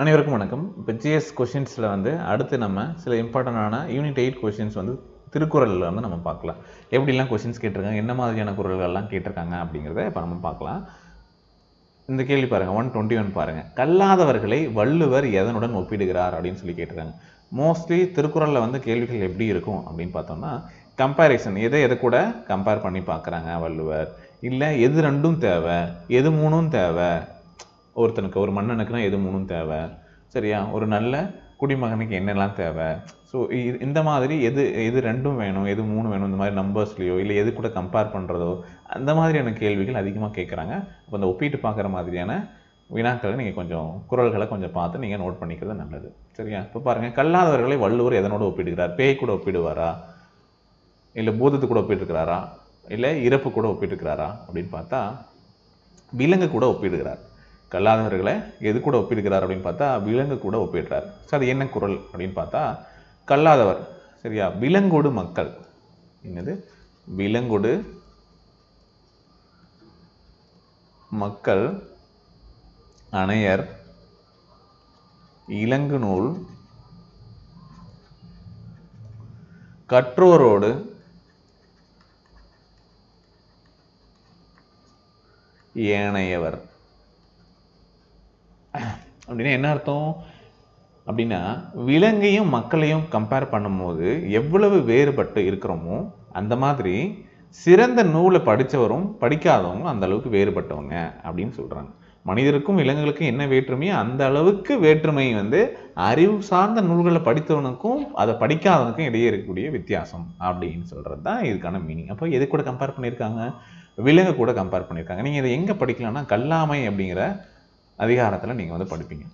அனைவருக்கும் வணக்கம். இப்போ ஜிஎஸ் கொஷின்ஸில் அடுத்து நம்ம சில இம்பார்ட்டண்டான யூனிட் 8 கொஷின்ஸ் திருக்குறளில் நம்ம பார்க்கலாம். எப்படிலாம் கொஷின்ஸ் கேட்டிருக்காங்க, என்ன மாதிரியான குறள்கள்லாம் கேட்டிருக்காங்க அப்படிங்கிறத இப்போ நம்ம பார்க்கலாம். இந்த கேள்வி பாருங்கள், 121 பாருங்கள். கல்லாதவர்களை வள்ளுவர் எதனுடன் ஒப்பிடுகிறார் அப்படின்னு சொல்லி கேட்டிருக்காங்க. மோஸ்ட்லி திருக்குறளில் கேள்விகள் எப்படி இருக்கும் அப்படின்னு பார்த்தோம்னா, கம்பேரிசன் எதை கூட கம்பேர் பண்ணி பார்க்குறாங்க வள்ளுவர், இல்லை எது ரெண்டும் தேவை, எது மூணும் தேவை, ஒருத்தனுக்கு ஒரு மன்னனுக்குனா எது மூணும் தேவை, சரியா, ஒரு நல்ல குடிமகனுக்கு என்னெல்லாம் தேவை, ஸோ இந்த மாதிரி எது ரெண்டும் வேணும், எது மூணு வேணும், இந்த மாதிரி நம்பர்ஸ்லையோ இல்லை எது கூட கம்பேர் பண்ணுறதோ அந்த மாதிரியான கேள்விகள் அதிகமாக கேட்குறாங்க. இப்போ அந்த ஒப்பிட்டு பார்க்குற மாதிரியான வினாக்களை நீங்கள் கொஞ்சம் குறள்களை கொஞ்சம் பார்த்து நீங்கள் நோட் பண்ணிக்கிறது நல்லது, சரியா. இப்போ பாருங்கள், கல்லாதவர்களை வள்ளுவர் எதனோட ஒப்பிடுகிறார்? பேய் கூட ஒப்பிடுவாரா, இல்லை பூதத்து கூட ஒப்பிட்டுருக்கிறாரா, இல்லை இறப்பு கூட ஒப்பிட்டுருக்கிறாரா அப்படின்னு பார்த்தா விலங்கு கூட ஒப்பிடுகிறார். கல்லாதவர்களை எது கூட ஒப்பிடுகிறார் அப்படின்னு பார்த்தா விலங்கு கூட ஒப்பிடுறார். ஸோ அது என்ன குறள் அப்படின்னு பார்த்தா, கல்லாதவர், சரியா, விலங்கொடு மக்கள், என்னது விலங்கொடு மக்கள் அணையர் இலங்கு நூல் கற்றோரோடு ஏனையவர். அப்படின்னா என்ன அர்த்தம் அப்படின்னா, விலங்கையும் மக்களையும் கம்பேர் பண்ணும்போது எவ்வளவு வேறுபட்டு இருக்கிறோமோ அந்த மாதிரி சிறந்த நூலை படித்தவரும் படிக்காதவங்களும் அந்த அளவுக்கு வேறுபட்டவங்க அப்படின்னு சொல்கிறாங்க. மனிதருக்கும் விலங்குகளுக்கும் என்ன வேற்றுமையோ அந்த அளவுக்கு வேற்றுமை அறிவு சார்ந்த நூல்களை படித்தவனுக்கும் அதை படிக்காதவனுக்கும் இடையே இருக்கக்கூடிய வித்தியாசம் அப்படின்னு சொல்கிறது தான் இதுக்கான மீனிங். அப்போ எது கூட கம்பேர் பண்ணியிருக்காங்க? விலங்கு கூட கம்பேர் பண்ணியிருக்காங்க. நீங்கள் இதை எங்கே படிக்கலாம்னா, கல்லாமை அப்படிங்கிற அதிகாரத்தில் நீங்கள் படிப்பீங்க,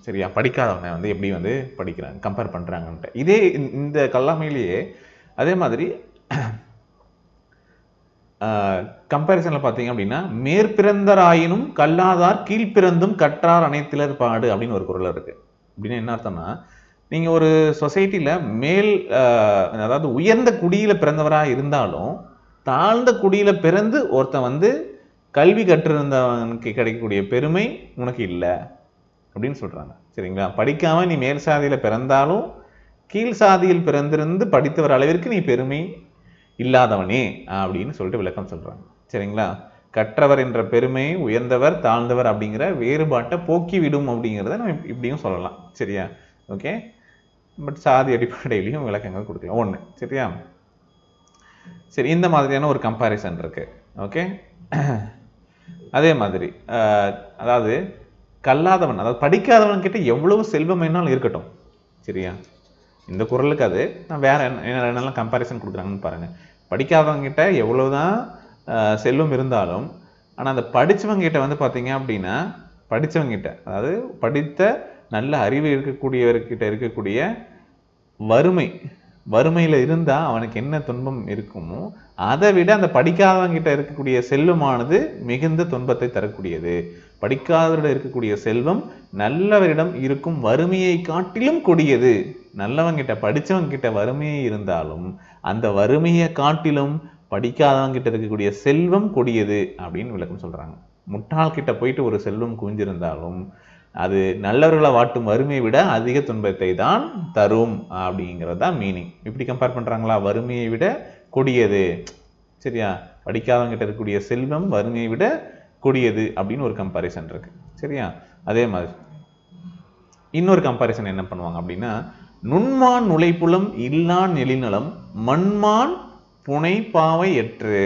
சரியா. படிக்காதவங்க எப்படி படிக்கிறாங்க, கம்பேர் பண்ணுறாங்கன்ட்டு. இதே இந்த கல்லாமையிலேயே அதே மாதிரி கம்பேரிசனில் பார்த்தீங்க அப்படின்னா, மேற்பிறந்தராயினும் கல்லாதார் கீழ்பிறந்தும் கற்றார் அனைத்திலர் பாடு அப்படின்னு ஒரு குறள் இருக்குது. அப்படின்னா என்ன அர்த்தம்னா, நீங்கள் ஒரு சொசைட்டியில் அதாவது உயர்ந்த குடியில் பிறந்தவராக இருந்தாலும் தாழ்ந்த குடியில் பிறந்து ஒருத்தன் கல்வி கற்றிருந்தவனுக்கு கிடைக்கக்கூடிய பெருமை உனக்கு இல்லை அப்படின்னு சொல்கிறாங்க, சரிங்களா. படிக்காமல் நீ மேல் சாதியில் பிறந்தாலும் கீழ் சாதியில் பிறந்திருந்து படித்தவர் அளவிற்கு நீ பெருமை இல்லாதவனே அப்படின்னு சொல்லிட்டு விளக்கம் சொல்கிறாங்க, சரிங்களா. கற்றவர் என்ற பெருமை உயர்ந்தவர் தாழ்ந்தவர் அப்படிங்கிற வேறுபாட்டை போக்கி விடும் அப்படிங்கிறத நம்ம இப்படியும் சொல்லலாம், சரியா. ஓகே, பட் சாதி அடிப்படையிலையும் விளக்கங்கள் கொடுக்கலாம் ஒன்று, சரியா. சரி, இந்த மாதிரியான ஒரு கம்பேரிசன் இருக்கு. ஓகே, அதே மாதிரி அதாவது கல்லாதவன், அதாவது படிக்காதவன் கிட்ட எவ்வளவு செல்வம் வேணாலும் இருக்கட்டும், சரியா. இந்த குறளுக்கு அது நான் வேற என்னெல்லாம் கம்பேரிசன் கொடுக்குறாங்கன்னு பாருங்க. படிக்காதவங்க கிட்ட எவ்வளவுதான் செல்வம் இருந்தாலும், ஆனால் அந்த படித்தவங்க கிட்ட பார்த்தீங்க அப்படின்னா, படித்தவங்க கிட்ட, அதாவது படித்த நல்ல அறிவு இருக்கக்கூடியவர்கிட்ட இருக்கக்கூடிய வறுமையில் இருந்தால் அவனுக்கு என்ன துன்பம் இருக்குமோ அதை விட அந்த படிக்காதவங்கிட்ட இருக்கக்கூடிய செல்வமானது மிகுந்த துன்பத்தை தரக்கூடியது. படிக்காதவரிடம் இருக்கக்கூடிய செல்வம் நல்லவரிடம் இருக்கும் வறுமையை காட்டிலும் கொடியது. நல்லவங்கிட்ட படித்தவங்கிட்ட வறுமையை இருந்தாலும் அந்த வறுமையை காட்டிலும் படிக்காதவங்கிட்ட இருக்கக்கூடிய செல்வம் கொடியது அப்படின்னு விளக்கம் சொல்கிறாங்க. முட்டாள்கிட்ட போயிட்டு ஒரு செல்வம் குவிஞ்சிருந்தாலும் அது நல்லவர்களை வாட்டும் வறுமையை விட அதிக துன்பத்தை தான் தரும் அப்படிங்கிறது தான் மீனிங். இப்படி கம்பேர் பண்ணுறாங்களா, வறுமையை விட கொடியது, சரியா. படிக்காதவங்கிட்ட இருக்கக்கூடிய செல்வம் வறுமையை விட கொடியது அப்படின்னு ஒரு கம்பேரிசன் இருக்கு, சரியா. அதே மாதிரி இன்னொரு கம்பேரிசன் என்ன பண்ணுவாங்க அப்படின்னா, நுண்மான் நுழைப்புலம் இல்லான் நெளிநலம் மண்மான் புனை பாவை எற்று.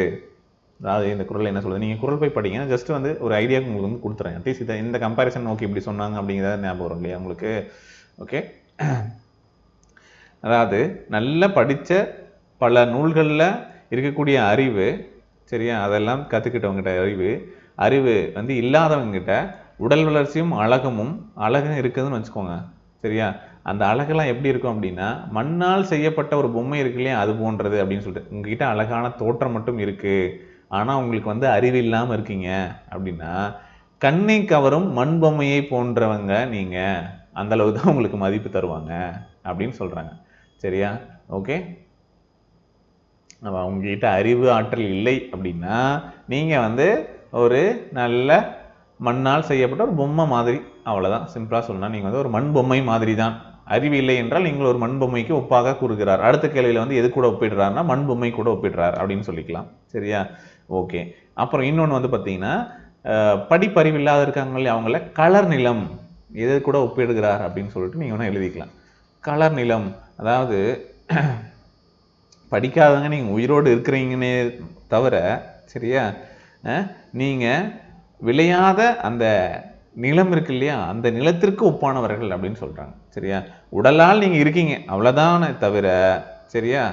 அதாவது இந்த குறள் என்ன சொல்லுது, நீங்கள் குறள் போய் படிங்க, ஜஸ்ட் ஒரு ஐடியாவுக்கு உங்களுக்கு கொடுத்துறேன். அட்லீஸ்ட் இந்த கம்பேரிசன் ஓகே இப்படி சொன்னாங்க அப்படிங்கிறத ஞாபகம் வரும் இல்லையா உங்களுக்கு. ஓகே, அதாவது நல்ல படித்த பல நூல்களில் இருக்கக்கூடிய அறிவு, சரியா, அதெல்லாம் கற்றுக்கிட்டவங்ககிட்ட அறிவு இல்லாதவங்ககிட்ட உடல் வளர்ச்சியும் அழகும் இருக்குதுன்னு வச்சுக்கோங்க, சரியா. அந்த அழகெல்லாம் எப்படி இருக்கும் அப்படின்னா, மண்ணால் செய்யப்பட்ட ஒரு பொம்மை இருக்கு இல்லையா, அது போன்றது அப்படின்னு சொல்லிட்டு. உங்ககிட்ட அழகான தோற்றம் மட்டும் இருக்கு, ஆனால் உங்களுக்கு அறிவு இல்லாமல் இருக்கீங்க அப்படின்னா கண்ணை கவரும் மண் பொம்மையை போன்றவங்க நீங்கள், அந்த அளவு தான் உங்களுக்கு மதிப்பு தருவாங்க அப்படின்னு சொல்கிறாங்க, சரியா. ஓகே, உங்ககிட்ட அறிவு ஆற்றல் இல்லை அப்படின்னா நீங்கள் ஒரு நல்ல மண்ணால் செய்யப்பட்ட ஒரு பொம்மை மாதிரி அவ்வளவுதான். சிம்பிளா சொன்னா நீங்க வந்து ஒரு மண் பொம்மை மாதிரி தான். அறிவு இல்லை என்றால் நீங்கள் ஒரு மண் பொம்மைக்கு ஒப்பாக கூறுகிறார். அடுத்த கேள்வியில வந்து எது கூட ஒப்பிடுறாருன்னா மண் பொம்மை கூட ஒப்பிடுறார் அப்படின்னு சொல்லிக்கலாம். சரியா? ஓகே. அப்புறம் இன்னொன்னு வந்து பாத்தீங்கன்னா படிப்பறிவு இல்லாத இருக்காங்களே அவங்கள கலர் நிலம் எது கூட ஒப்பிடுகிறார் அப்படின்னு சொல்லிட்டு நீங்க வேணா எழுதிக்கலாம். கலர் நிலம், அதாவது படிக்காதவங்க நீங்க உயிரோடு இருக்கிறீங்கன்னே தவிர, சரியா, நீங்க விளையாத அந்த நிலம் இருக்கு இல்லையா, அந்த நிலத்திற்கு ஒப்பானவர்கள் அப்படின்னு சொல்றாங்க. சரியா? உடலால் நீங்க இருக்கீங்க அவ்வளவுதானே தவிர, சரியா,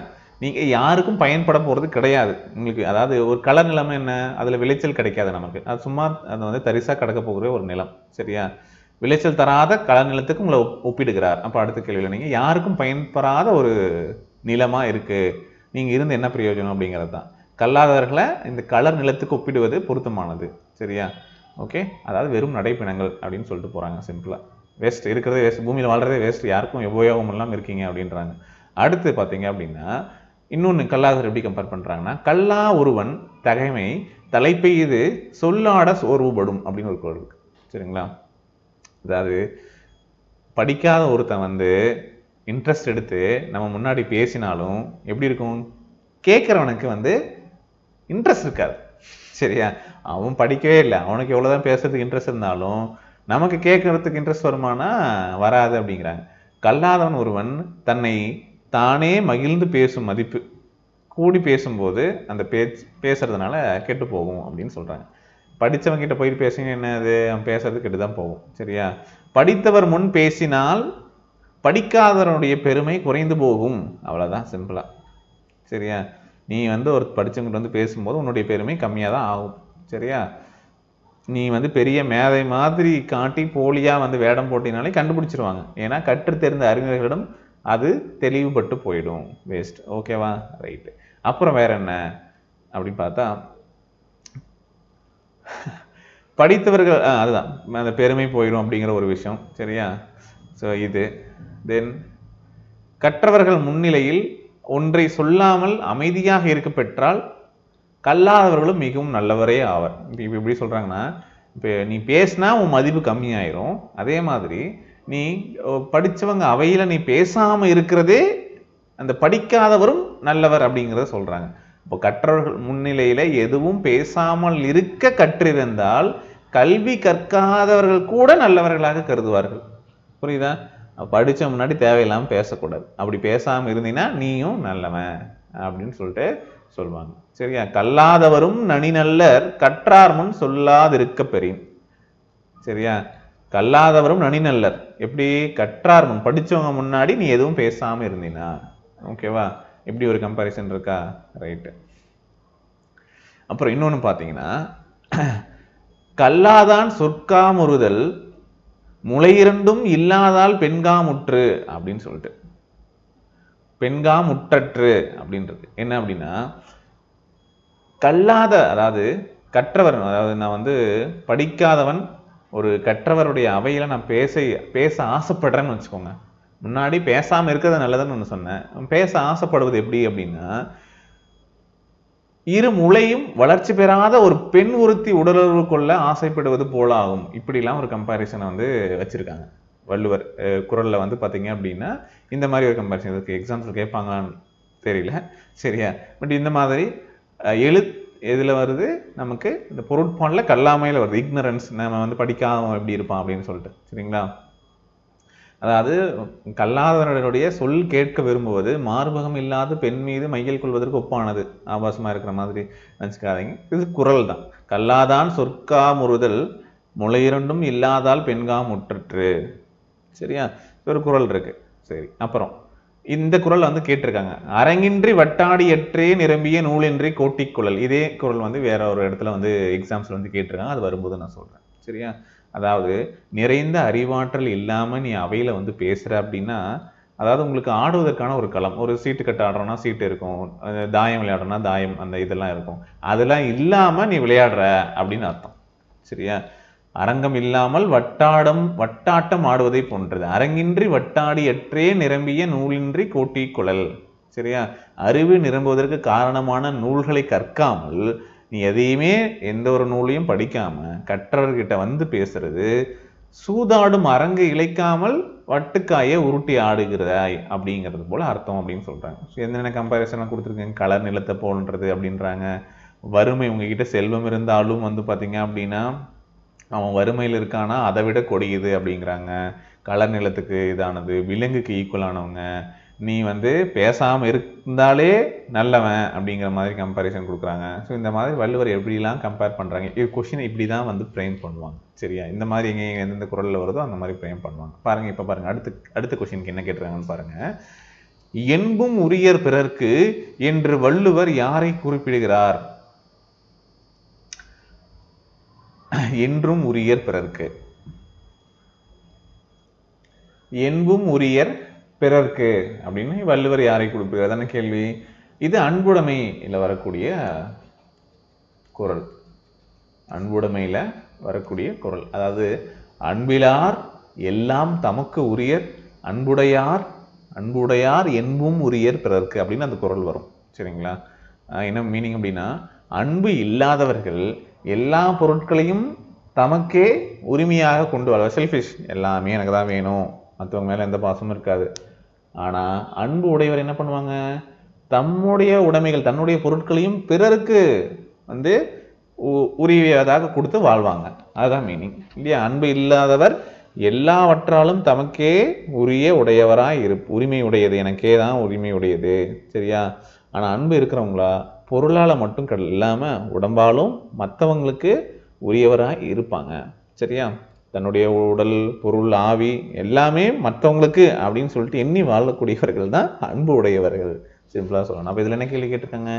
நீங்க யாருக்கும் பயன்பட போறது கிடையாது உங்களுக்கு. அதாவது ஒரு கலர் நிலம் என்ன, அதுல விளைச்சல் கிடைக்காது நமக்கு. அது சும்மா அது வந்து தரிசா கிடக்க போகிற ஒரு நிலம். சரியா? விளைச்சல் தராத கலர் நிலத்துக்கு உங்களை ஒப்பிடுகிறார். அப்ப அடுத்த கேள்வியில நீங்க யாருக்கும் பயன்படாத ஒரு நிலமா இருக்கு, நீங்க இருந்து என்ன பிரயோஜனம் அப்படிங்கிறது தான். கல்லாதவர்களை இந்த கலர் நிலத்துக்கு ஒப்பிடுவது பொருத்தமானது. சரியா? ஓகே. அதாவது வெறும் நடைப்பிணங்கள் அப்படின்னு சொல்லிட்டு போறாங்க. சிம்பிளா வேஸ்ட், இருக்கிறதே வேஸ்ட், பூமியில் வாழ்றதே வேஸ்ட், யாருக்கும் உபயோகம் இல்லாமல் இருக்கீங்க அப்படின்றாங்க. அடுத்து பாத்தீங்க அப்படின்னா இன்னொன்னு கல்லாதவர் எப்படி கம்பேர் பண்றாங்கன்னா, கல்லா ஒருவன் தகைமை தலை பெய்து சொல்லாட சோர்வுபடும் அப்படின்னு ஒரு குறள் இருக்கு. சரிங்களா? அதாவது படிக்காத ஒருத்தன் வந்து இன்ட்ரெஸ்ட் எடுத்து நம்ம முன்னாடி பேசினாலும் எப்படி இருக்கும், கேட்கிறவனுக்கு வந்து இன்ட்ரெஸ்ட் இருக்காது. சரியா? அவன் படிக்கவே இல்லை, அவனுக்கு எவ்வளவுதான் பேசுறதுக்கு இன்ட்ரெஸ்ட் இருந்தாலும் நமக்கு கேட்கறதுக்கு இன்ட்ரெஸ்ட் வருமானா வராது அப்படிங்கிறாங்க. கல்லாதவன் ஒருவன் தன்னை தானே மகிழ்ந்து பேசும் மதிப்பு கூடி பேசும்போது அந்த பேசுறதுனால கெட்டு போகும் அப்படின்னு சொல்றாங்க. படித்தவங்க கிட்ட போயிட்டு பேசுங்க, என்னது, அவன் பேசுறது கெட்டுதான் போகும். சரியா? படித்தவர் முன் பேசினால் படிக்காதவனுடைய பெருமை குறைந்து போகும், அவ்வளவுதான் சிம்பிளா. சரியா? நீ வந்து ஒரு படிச்சவங்கிட்ட வந்து பேசும்போது உன்னுடைய பெருமை கம்மியாக தான் ஆகும். சரியா? நீ வந்து பெரிய மேதை மாதிரி காட்டி போலியா வந்து வேடம் போட்டினாலே கண்டுபிடிச்சிருவாங்க. ஏன்னா கற்று தெரிந்த அறிஞர்களிடம் அது தெளிவுபட்டு போயிடும். வேஸ்ட். ஓகேவா? ரைட்டு. அப்புறம் வேற என்ன அப்படின்னு பார்த்தா, படித்தவர்கள் அதுதான் அந்த பெருமை போயிடும் அப்படிங்கிற ஒரு விஷயம். சரியா? ஸோ இது தென் கற்றவர்கள் முன்னிலையில் ஒன்றை சொல்லாமல் அமைதியாக இருக்க பெற்றால் கல்லாதவர்களும் மிகவும் நல்லவரே ஆவர். இப்போ எப்படி சொல்றாங்கன்னா, இப்போ நீ பேசினா உன் மதிப்பு கம்மியாயிரும், அதே மாதிரி நீ படிச்சவங்க அவையில நீ பேசாம இருக்கிறதே அந்த படிக்காதவரும் நல்லவர் அப்படிங்கிறத சொல்றாங்க. இப்போ கற்றவர்கள் முன்னிலையில எதுவும் பேசாமல் இருக்க கற்றிருந்தால் கல்வி கற்காதவர்கள் கூட நல்லவர்களாக கருதுவார்கள். புரியுதா? படிச்ச முன்னாடி தேவையில்லாம பேசக்கூடாது. அப்படி பேசாம இருந்தீங்கன்னா நீயும் நல்லவன் அப்படின்னு சொல்லிட்டு சொல்லுவாங்க. சரியா? கல்லாதவரும் நனி நல்லர் கற்றார் முன் சொல்லாதிருக்க பெறின். சரியா? கல்லாதவரும் நனி நல்லர், எப்படி, கற்றார் முன் படிச்சவங்க முன்னாடி நீ எதுவும் பேசாம இருந்தீனா. ஓகேவா? எப்படி ஒரு கம்பாரிசன் இருக்கா? ரைட்டு. அப்புறம் இன்னொன்னு பாத்தீங்கன்னா, கல்லாதான் சொற்காமுறுதல் முளையிரண்டும் இல்லாதால் பெண்காமுற்று அப்படின்னு சொல்லிட்டு, பெண்காமுற்றற்று அப்படின்றது என்ன அப்படின்னா, கல்லாத, அதாவது கற்றவர், அதாவது நான் வந்து படிக்காதவன் ஒரு கற்றவருடைய அவையில நான் பேச ஆசைப்படுறேன்னு வச்சுக்கோங்க. முன்னாடி பேசாம இருக்கிறது நல்லதுன்னு ஒண்ணு சொன்னேன். பேச ஆசைப்படுவது எப்படி அப்படின்னா, இரு முளையும் வளர்ச்சி பெறாத ஒரு பெண் ஒருத்தி உடலுறவு கொள்ள ஆசைப்படுவது போல ஆகும். இப்படிலாம் ஒரு கம்பாரிசனை வந்து வச்சிருக்காங்க வள்ளுவர் குறள்ல வந்து பாத்தீங்க அப்படின்னா. இந்த மாதிரி ஒரு கம்பாரிசன் இருக்கு. எக்ஸாம்பிள் கேட்பாங்களான்னு தெரியல. சரியா? பட் இந்த மாதிரி எதுல வருது நமக்கு, இந்த பொருட்பான்ல கல்லாமையில வருது. இக்னரன்ஸ், நம்ம வந்து படிக்காம எப்படி இருப்பான் அப்படின்னு சொல்லிட்டு. சரிங்களா? அதாவது கல்லாதவர்களுடைய சொல் கேட்க விரும்புவது மார்பகம் இல்லாத பெண் மீது மையல் கொள்வதற்கு ஒப்பானது. ஆபாசமா இருக்கிற மாதிரி நினைச்சுக்காதீங்க. இது குறள் தான். கல்லாதான் சொற்காமுறுதல் முளையிரண்டும் இல்லாதால் பெண்காமுற்றற்று. சரியா? ஒரு குறள் இருக்கு. சரி, அப்புறம் இந்த குறள் வந்து கேட்டிருக்காங்க. அரங்கின்றி வட்டாடியற்றே நிரம்பிய நூலின்றி கோட்டிக்குழல். இதே குறள் வந்து வேற ஒரு இடத்துல வந்து எக்ஸாம்ஸ்ல வந்து கேட்டிருக்காங்க. அது வரும்போது நான் சொல்றேன். சரியா? அதாவது நிறைந்த அறிவாற்றல் இல்லாம நீ அவையில வந்து பேசுற அப்படின்னா, அதாவது உங்களுக்கு ஆடுவதற்கான ஒரு களம், ஒரு சீட்டு கட்டு ஆடுறோம்னா சீட்டு இருக்கும், தாயம் விளையாடுறோம்னா தாயம், அந்த இதெல்லாம் இருக்கும். அதெல்லாம் இல்லாம நீ விளையாடுற அப்படின்னு அர்த்தம். சரியா? அரங்கம் இல்லாமல் வட்டாட்டம் ஆடுவதை போன்றது. அரங்கின்றி வட்டாடியற்றே நிரம்பிய நூலின்றி கோட்டி குழல். சரியா? அறிவு நிரம்புவதற்கு காரணமான நூல்களை கற்காமல் நீ எதையுமே எந்த ஒரு நூலையும் படிக்காம கற்றவர்கிட்ட வந்து பேசுறது சூதாடும் அரங்கு இழைக்காமல் வட்டுக்காயை உருட்டி ஆடுகிறாய் அப்படிங்கிறது போல அர்த்தம் அப்படின்னு சொல்றாங்க. என்னென்ன கம்பேரிசன்லாம் கொடுத்துருக்கேன், கலர் நிலத்தை போன்றது அப்படின்றாங்க. வறுமை, உங்ககிட்ட செல்வம் இருந்தாலும் வந்து பார்த்தீங்க அப்படின்னா அவன் வறுமையில் இருக்கானா அதை விட கொடியுது அப்படிங்கிறாங்க. கலர் நிலத்துக்கு இதானது, விலங்குக்கு ஈக்குவலானவங்க, நீ வந்து பேசாமல் இருந்தாலே நல்லவன் அப்படிங்கிற மாதிரி கம்பேரிசன் கொடுக்குறாங்க. ஸோ இந்த மாதிரி வள்ளுவர் எப்படிலாம் கம்பேர் பண்ணுறாங்க, இது கொஷினை இப்படி தான் வந்து ஃப்ரேம் பண்ணுவாங்க. சரியா, இந்த மாதிரி எங்கே எந்தெந்த குரலில் வருதோ அந்த மாதிரி ஃப்ரேம் பண்ணுவாங்க. பாருங்கள், இப்போ பாருங்கள், அடுத்த கொஷினுக்கு என்ன கேட்டுருக்காங்கன்னு பாருங்கள். என்பும் உரியர் பிறர்க்கு என்று வள்ளுவர் யாரை குறிப்பிடுகிறார்? என்றும் உரியர் பிறர்க்கு, என்பும் உரியர் பிறர்க்கு அப்படின்னு வள்ளுவர் யாரை குறிப்பிடுகிறார் தானே கேள்வி. இது அன்புடைமையில வரக்கூடிய குறள். அன்புடைமையில வரக்கூடிய குறள். அதாவது அன்பிலார் எல்லாம் தமக்கு உரியர், அன்புடையார் என்பும் உரியர் பிறர்க்கு அப்படின்னு அந்த குறள் வரும். சரிங்களா, என்ன மீனிங் அப்படின்னா, அன்பு இல்லாதவர்கள் எல்லா பொருட்களையும் தமக்கே உரிமையாக கொண்டு வாழ்வார். செல்ஃபிஷ், எல்லாமே எனக்கு தான் வேணும், மற்றவங்க மேலே எந்த பாசமும் இருக்காது. ஆனால் அன்பு உடையவர் என்ன பண்ணுவாங்க, தம்முடைய உடைமைகள், தன்னுடைய பொருட்களையும் பிறருக்கு வந்து உரியதாக கொடுத்து வாழ்வாங்க. அதுதான் மீனிங் இல்லையா. அன்பு இல்லாதவர் எல்லாவற்றாலும் தமக்கே உரிய உடையவராய் உரிமை உடையது, எனக்கே தான் உரிமை உடையது. சரியா, ஆனால் அன்பு இருக்கிறவங்களா பொருளால் மட்டும் இல்லாமல் உடம்பாலும் மற்றவங்களுக்கு உரியவராக இருப்பாங்க. சரியா, தன்னுடைய உடல், பொருள், ஆவி எல்லாமே மற்றவங்களுக்கு அப்படின்னு சொல்லிட்டு எண்ணி வாழக்கூடியவர்கள் தான் அன்பு உடையவர்கள். சிம்பிளாக சொல்லணும். அப்போ இதில் என்ன கேள்வி கேட்டிருக்காங்க,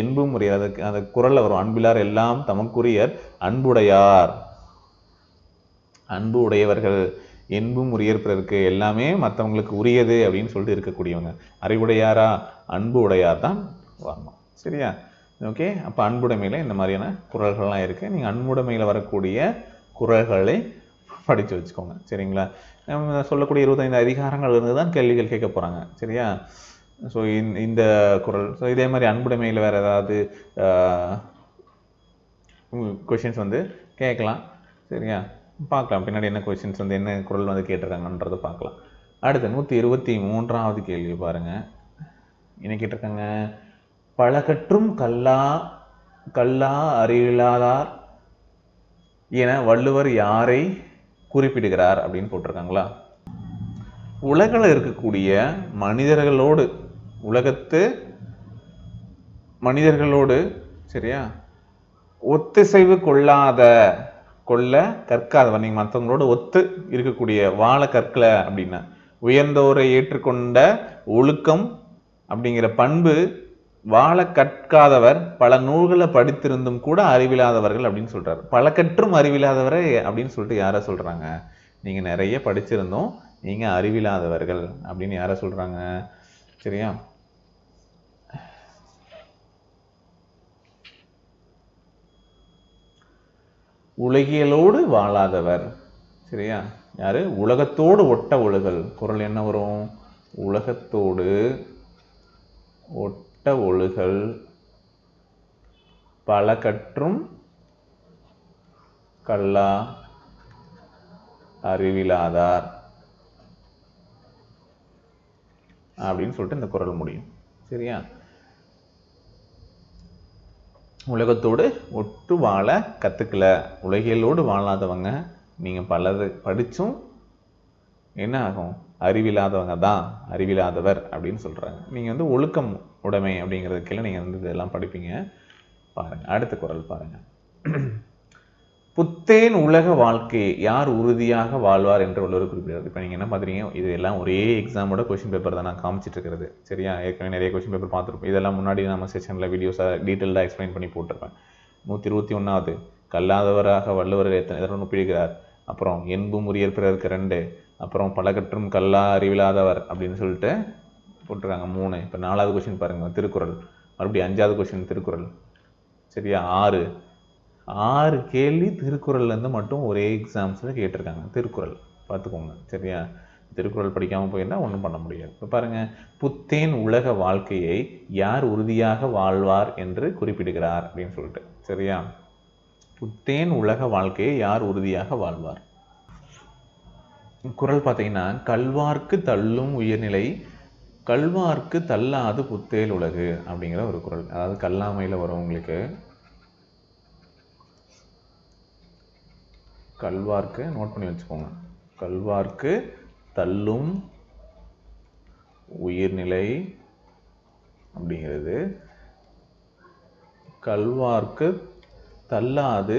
என்பும் உரியர், அதுக்கு அந்த குறளில் வரும், அன்பிலார் எல்லாம் தமக்குரியர், அன்புடையார், அன்பு உடையவர்கள், என்பும் உரியர் பிறருக்கு, எல்லாமே மற்றவங்களுக்கு உரியது அப்படின்னு சொல்லிட்டு இருக்கக்கூடியவங்க. அறிவுடையாரா, அன்பு உடையார் தான் வரணும். சரியா, ஓகே. அப்போ அன்புடைமையில் இந்த மாதிரியான குறள்கள்லாம் இருக்குது. நீங்கள் அன்புடைமையில் வரக்கூடிய குறள்களை படித்து வச்சுக்கோங்க. சரிங்களா, நம்ம சொல்லக்கூடிய 25 அதிகாரங்கள் இருந்து தான் கேள்விகள் கேட்க போகிறாங்க. சரியா, ஸோ இந்த குறள், ஸோ இதே மாதிரி அன்புடைமையில் வேறு ஏதாவது கொஷின்ஸ் வந்து கேட்கலாம். சரியா, பார்க்கலாம் பின்னாடி என்ன கொஷின்ஸ் வந்து என்ன குறள் வந்து கேட்டிருக்காங்கன்றதை பார்க்கலாம். அடுத்து 123வது கேள்வி பாருங்கள். என்ன கேட்டிருக்காங்க, பலகற்றும் கல்லா அறிவில்லாதார் என வள்ளுவர் யாரை குறிப்பிடுகிறார் அப்படின்னு போட்டிருக்காங்களா. உலகில் இருக்கக்கூடிய மனிதர்களோடு, உலகத்து மனிதர்களோடு சரியா ஒத்திசைவு கொள்ள கற்காதவன், நீங்கள் மற்றவங்களோட ஒத்து இருக்கக்கூடிய, வாழ கற்கல அப்படின்னா, உயர்ந்தோரை ஏற்றுக்கொண்ட ஒழுக்கம் அப்படிங்கிற பண்பு வாழ கற்காதவர், பல நூல்களை படித்திருந்தும் கூட அறிவில்லாதவர்கள் அப்படின்னு சொல்றாரு. பல கற்றும் அறிவில்லாதவரை அப்படின்னு சொல்லிட்டு யாரை சொல்றாங்க, நீங்க நிறைய படிச்சிருந்தோம், நீங்க அறிவில்லாதவர்கள் அப்படின்னு யாரை சொல்றாங்க. சரியா, உலகியலோடு வாழாதவர். சரியா, யாரு, உலகத்தோடு ஒட்ட ஒழுகல். குறள் என்ன வரும், உலகத்தோடு ஒட்ட ஒழுகல், பல கற்றும் கல்லா அறிவிலாதார் அப்படின்னு சொல்லிட்டு இந்த குறள் முடியும். சரியா, உலகத்தோடு ஒட்டு வாழ கற்றுக்கல, உலகியலோடு வாழாதவங்க, நீங்கள் பலது படித்தும் என்ன ஆகும், அறிவில்லாதவங்க தான், அறிவில்லாதவர் அப்படின்னு சொல்கிறாங்க. நீங்கள் வந்து ஒழுக்கம் உடைமை அப்படிங்கிறதுக்கெல்லாம் நீங்கள் வந்து இதெல்லாம் படிப்பீங்க. பாருங்கள், அடுத்த குறள் பாருங்கள். புத்தேன் உலக வாழ்க்கையை யார் உறுதியாக வாழ்வார் என்று வள்ளுவர் குறிப்பிடுறார். இப்போ நீங்கள் என்ன பார்க்குறீங்க, இது எல்லாம் ஒரே எக்ஸாமோட கொஷின் பேப்பர் தான் நான் காமிச்சிட்டு இருக்கிறது. சரியா, ஏற்கனவே நிறைய கொஷின் பேப்பர் பார்த்துருப்போம். இதெல்லாம் முன்னாடி நம்ம செஷனில் வீடியோஸாக டீட்டெயிலாக எக்ஸ்பிளைன் பண்ணி போட்டிருப்பேன். 121வது, கல்லாதவராக வள்ளுவர் எத்தனை ஒப்பிடுகிறார், அப்புறம் என்பும் உரியர் பிறருக்கு 2, அப்புறம் பலகற்றும் கல்லா அறிவில்லாதவர் அப்படின்னு சொல்லிட்டு போட்டிருக்காங்க 3. இப்போ 4வது கொஷின் பாருங்கள், திருக்குறள். மறுபடியும் 5வது கொஷின் திருக்குறள். சரியா, 6 கேள்வி திருக்குறள்லேருந்து மட்டும் ஒரே எக்ஸாம்ஸில் கேட்டிருக்காங்க. திருக்குறள் பார்த்துக்கோங்க. சரியா, திருக்குறள் படிக்காமல் போயிருந்தால் ஒன்றும் பண்ண முடியாது. இப்போ பாருங்கள், புத்தேன் உலக வாழ்க்கையை யார் உறுதியாக வாழ்வார் என்று குறிப்பிடுகிறார் அப்படின்னு சொல்லிட்டு. சரியா, புத்தேன் உலக வாழ்க்கையை யார் உறுதியாக வாழ்வார். குறள் பார்த்தீங்கன்னா, கல்வார்க்கு தள்ளும் உயர்நிலை கல்வார்க்கு தள்ளாது புத்தேல் உலகு அப்படிங்கிற ஒரு குறள். அதாவது கல்லாமையில் வரும் உங்களுக்கு. கல்வார்க்கு நோட் பண்ணி வச்சுக்கோங்க. கல்வார்க்கு தள்ளும் உயிர்நிலை அப்படிங்கிறது கல்வார்க்கு தள்ளாது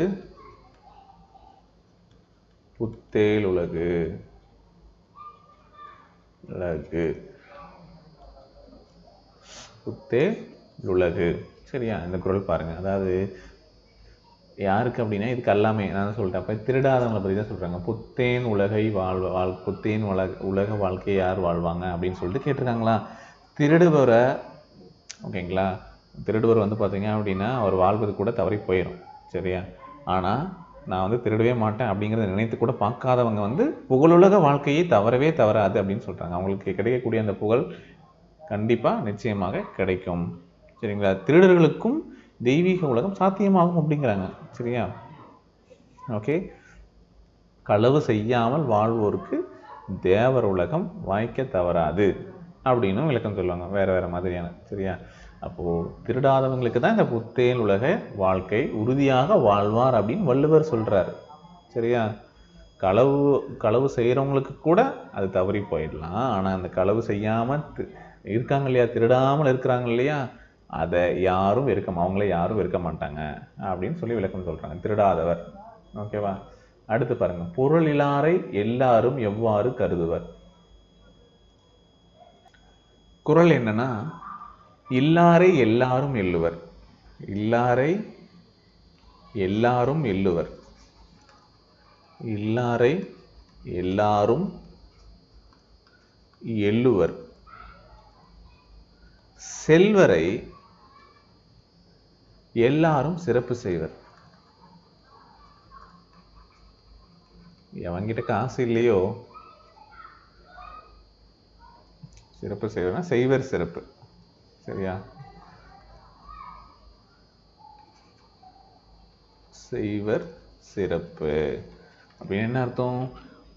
புத்தேல் உலகு. புத்தேல் உலகு. சரியா? இந்த குறள் பாருங்க. அதாவது யாருக்கு அப்படின்னா, இது கல்லாமை நான் சொல்லிட்டேன். அப்போ திருடாதவங்களை பற்றி தான் சொல்கிறாங்க. புத்தேன் உலகை புத்தேன் உலக வாழ்க்கையை யார் வாழ்வாங்க அப்படின்னு சொல்லிட்டு கேட்டிருக்காங்களா. திருடுபவரை ஓகேங்களா, திருடுவர் வந்து பார்த்தீங்க அப்படின்னா அவர் வாழ்வது கூட தவறி போயிடும். சரியா? ஆனால் நான் வந்து திருடவே மாட்டேன் அப்படிங்கிறத நினைத்து கூட பார்க்காதவங்க வந்து புகழுலக வாழ்க்கையை தவறவே தவறாது அப்படின்னு சொல்கிறாங்க. அவங்களுக்கு கிடைக்கக்கூடிய அந்த புகழ் கண்டிப்பாக நிச்சயமாக கிடைக்கும். சரிங்களா? திருடர்களுக்கும் தெய்வீக உலகம் சாத்தியமாகும் அப்படிங்கிறாங்க. சரியா? ஓகே. களவு செய்யாமல் வாழ்வோருக்கு தேவர் உலகம் வாய்க்க தவறாது அப்படின்னு விளக்கம் சொல்லுவாங்க, வேற வேற மாதிரியான. சரியா? அப்போது திருடாதவங்களுக்கு தான் இந்த புத்தேல் உலக வாழ்க்கை உறுதியாக வாழ்வார் அப்படின்னு வள்ளுவர் சொல்கிறார். சரியா? களவு செய்கிறவங்களுக்கு கூட அது தவறி போயிடலாம். ஆனால் அந்த களவு செய்யாமல் இருக்காங்க இல்லையா, திருடாமல் இருக்கிறாங்க இல்லையா, அதை யாரும் அவங்கள யாரும் இருக்க மாட்டாங்க அப்படின்னு சொல்லி விளக்கம் சொல்கிறாங்க, திருடாதவர். ஓகேவா? அடுத்து பாருங்க, பொருள் இலாரை எல்லாரும் எவ்வாறு கருதுவர். குறள் என்னன்னா, இல்லாரை எல்லாரும் எள்ளுவர். இல்லாரை எல்லாரும் எள்ளுவர். இல்லாரை எல்லாரும் எள்ளுவர். செல்வரை எல்லாரும் சிறப்பு செய்வர். எவங்கிட்ட காசு இல்லையோ சிறப்பு செய்வர்னா செய்வர் சிறப்பு. சரியா? செய்வர் சிறப்பு அப்படின்னு என்ன அர்த்தம்?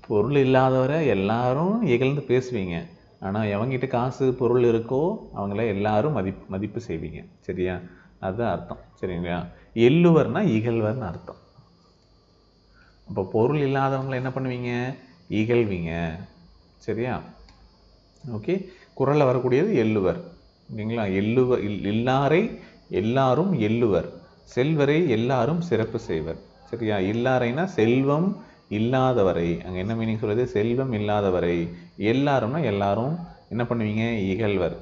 பொருள் இல்லாதவரை எல்லாரும் இகழ்ந்து பேசுவீங்க, ஆனால் எவங்கிட்ட காசு பொருள் இருக்கோ அவங்கள எல்லாரும் மதிப்பு செய்வீங்க. சரியா? அதுதான் அர்த்தம். சரிங்களா? எள்ளுவர்னா இகழ்வர்னு அர்த்தம். அப்போ பொருள் இல்லாதவங்களை என்ன பண்ணுவீங்க? இகழ்வீங்க. சரியா? ஓகே. குறளில் வரக்கூடியது எள்ளுவர். ஓகேங்களா? இல்லாரை எல்லாரும் எள்ளுவர், செல்வரை எல்லாரும் சிறப்பு செய்வர். சரியா? இல்லாரைனா செல்வம் இல்லாதவரை, அங்கே என்ன மீனிங் சொல்றது? செல்வம் இல்லாதவரை. எல்லாரும்னா எல்லாரும் என்ன பண்ணுவீங்க? இகழ்வர்.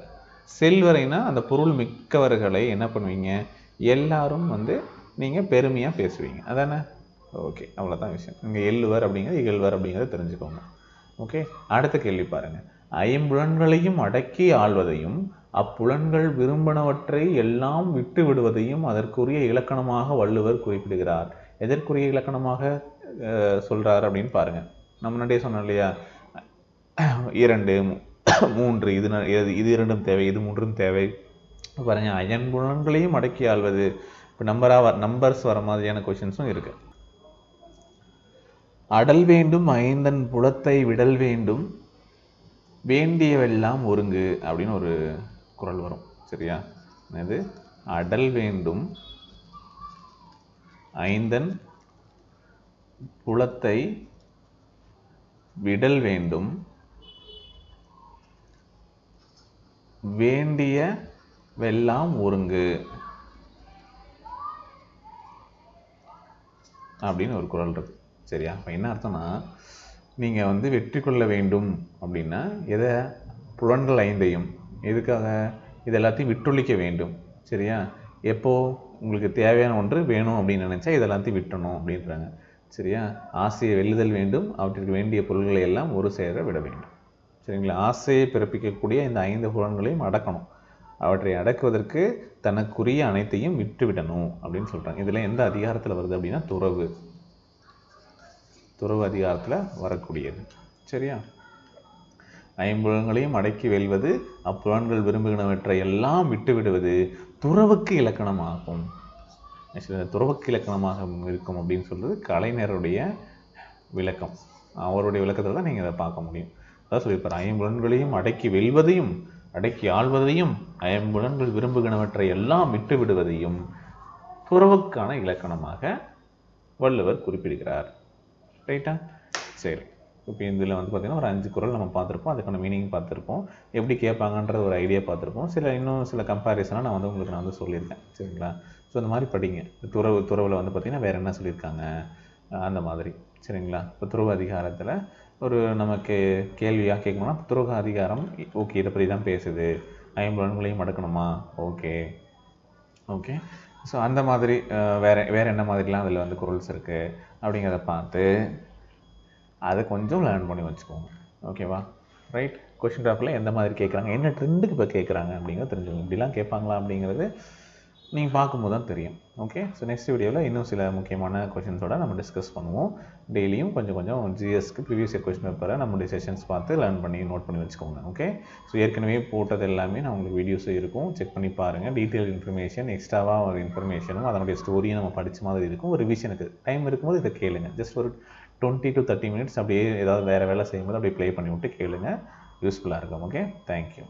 செல்வரைனா அந்த பொருள் மிக்கவர்களை என்ன பண்ணுவீங்க? எல்லாரும் வந்து நீங்கள் பெருமையாக பேசுவீங்க. அதானே? ஓகே, அவ்வளோதான் விஷயம். இங்கே எள்ளுவர் அப்படிங்கிறது இகழ்வர் அப்படிங்கிறத தெரிஞ்சுக்கோங்க. ஓகே. அடுத்த கேள்வி பாருங்கள். ஐம்புலன்களையும் அடக்கி ஆள்வதையும் அப்புலன்கள் விரும்பினவற்றை எல்லாம் விட்டு விடுவதையும் அதற்குரிய இலக்கணமாக வள்ளுவர் குறிப்பிடுகிறார். எதற்குரிய இலக்கணமாக சொல்றார் அப்படின்னு பாருங்க. நம்ம முன்னாடியே சொன்னோம் இல்லையா, 2, 3 இது இரண்டும் தேவை, இது மூன்றும் தேவை. பாருங்க, ஐம்புலன்களையும் அடக்கி ஆள்வது. இப்போ நம்பர்ஸ் வர மாதிரியான கொஸ்டின்ஸும் இருக்கு. அடல் வேண்டும் ஐந்தன் புலத்தை விடல் வேண்டும் வேண்டியவெல்லாம் ஒருங்கு அப்படின்னு ஒரு குறள் வரும். சரியா? இது அடல் வேண்டும் ஐந்தன் புலத்தை விடல் வேண்டும் வேண்டியவெல்லாம் ஒருங்கு அப்படின்னு ஒரு குறள் இருக்கு. சரியா? அப்போ என்ன அர்த்தம்னா, நீங்கள் வந்து வெற்றி கொள்ள வேண்டும் அப்படின்னா எதை? புலன்கள் 5ஐயும். எதுக்காக? இது எல்லாத்தையும் விட்டொழிக்க வேண்டும். சரியா? எப்போ உங்களுக்கு தேவையான ஒன்று வேணும் அப்படின்னு நினச்சா இதெல்லாத்தையும் விட்டணும் அப்படின்றாங்க. சரியா? ஆசையை வெல்லுதல் வேண்டும், அவற்றிற்கு வேண்டிய பொருள்களை எல்லாம் ஒரு சேர விட வேண்டும். சரிங்களா? ஆசையை பிறப்பிக்கக்கூடிய இந்த 5 புலன்களையும் அடக்கணும். அவற்றை அடக்குவதற்கு தனக்குரிய அனைத்தையும் விட்டு விடணும் அப்படின்னு சொல்கிறாங்க. இதில் எந்த அதிகாரத்தில் வருது அப்படின்னா துறவு அதிகாரத்தில் வரக்கூடியது. சரியா? ஐம்புலன்களையும் அடக்கி வெல்வது அப்புலன்கள் விரும்புகினவற்றை எல்லாம் விட்டு விடுவது துறவுக்கு இலக்கணமாகும். துறவுக்கு இலக்கணமாக இருக்கும் அப்படின்னு சொல்றது கலைஞருடைய விளக்கம். அவருடைய விளக்கத்தில் தான் நீங்கள் இதை பார்க்க முடியும். அதான் சொல்லியிருப்பார், ஐம்புலன்களையும் அடக்கி வெல்வதையும் அடக்கி ஆள்வதையும் ஐம்புலன்கள் விரும்புகினவற்றை எல்லாம் விட்டு விடுவதையும் துறவுக்கான இலக்கணமாக வள்ளுவர் குறிப்பிடுகிறார். ரைட்டா? சரி, இப்போ இதில் வந்து பார்த்திங்கன்னா ஒரு 5 குறள் நம்ம பார்த்துருப்போம், அதுக்கான மீனிங் பார்த்துருப்போம், எப்படி கேட்பாங்கன்ற ஒரு ஐடியா பார்த்துருப்போம், இன்னும் சில கம்பேரிசனாக நான் வந்து உங்களுக்கு வந்து சொல்லியிருக்கேன். சரிங்களா? ஸோ அந்த மாதிரி படிங்க. துறவில் வந்து பார்த்திங்கன்னா வேறு என்ன சொல்லியிருக்காங்க அந்த மாதிரி. சரிங்களா? இப்போ துறவு அதிகாரத்தில் ஒரு நமக்கு கேள்வியாக கேட்கணும்னா துறவு அதிகாரம் ஓகே இதை பற்றி தான் பேசுது, ஐம்புலன்களையும் அடக்கணுமா, ஓகே ஓகே. ஸோ அந்த மாதிரி வேறு என்ன மாதிரிலாம் அதில் வந்து குறள்ஸ் இருக்குது அப்படிங்கிறத பார்த்து அதை கொஞ்சம் லேர்ன் பண்ணி வச்சுக்கோங்க. ஓகேவா? ரைட். கொஷின் பேப்பரில் எந்த மாதிரி கேட்குறாங்க, என்ன ட்ரெண்டுக்கு இப்போ கேட்குறாங்க அப்படிங்கிறத தெரிஞ்சுக்கோங்க. இப்படிலாம் கேட்பாங்களா அப்படிங்கிறது நீங்கள் பார்க்கும்போது தான் தெரியும். ஓகே. ஸோ நெக்ஸ்ட் வீடியோவில் இன்னும் சில முக்கியமான கொஷின்ஸோட நம்ம டிஸ்கஸ் பண்ணுவோம். டெய்லியும் கொஞ்சம் கொஞ்சம் ஜிஎஸ்க்கு ப்ரீவியஸ் இயர் கொஷின் பேப்பரை நம்மளுடைய செஷன்ஸ் பார்த்து லேர்ன் பண்ணி நோட் பண்ணி வச்சுக்கோங்க. ஓகே. ஸோ ஏற்கனவே போட்டது எல்லாமே நான் உங்களுக்கு வீடியோஸும் இருக்கும், செக் பண்ணி பாருங்கள். டீட்டெயில் இன்ஃபர்மேஷன், எக்ஸ்ட்ராவாக ஒரு இன்ஃபர்மேஷனும் அதனுடைய ஸ்டோரியும் நம்ம படித்த மாதிரி இருக்கும். ஒரு ரிவிஷனுக்கு டைம் இருக்கும்போது இதை கேளுங்க. ஜஸ்ட் ஒரு 20 to 30 minutes அப்படியே ஏதாவது வேறு வேலை செய்யும்போது அப்படியே ப்ளே பண்ணி விட்டு கேளுங்க, யூஸ்ஃபுல்லாக இருக்கும். ஓகே. தேங்க்யூ.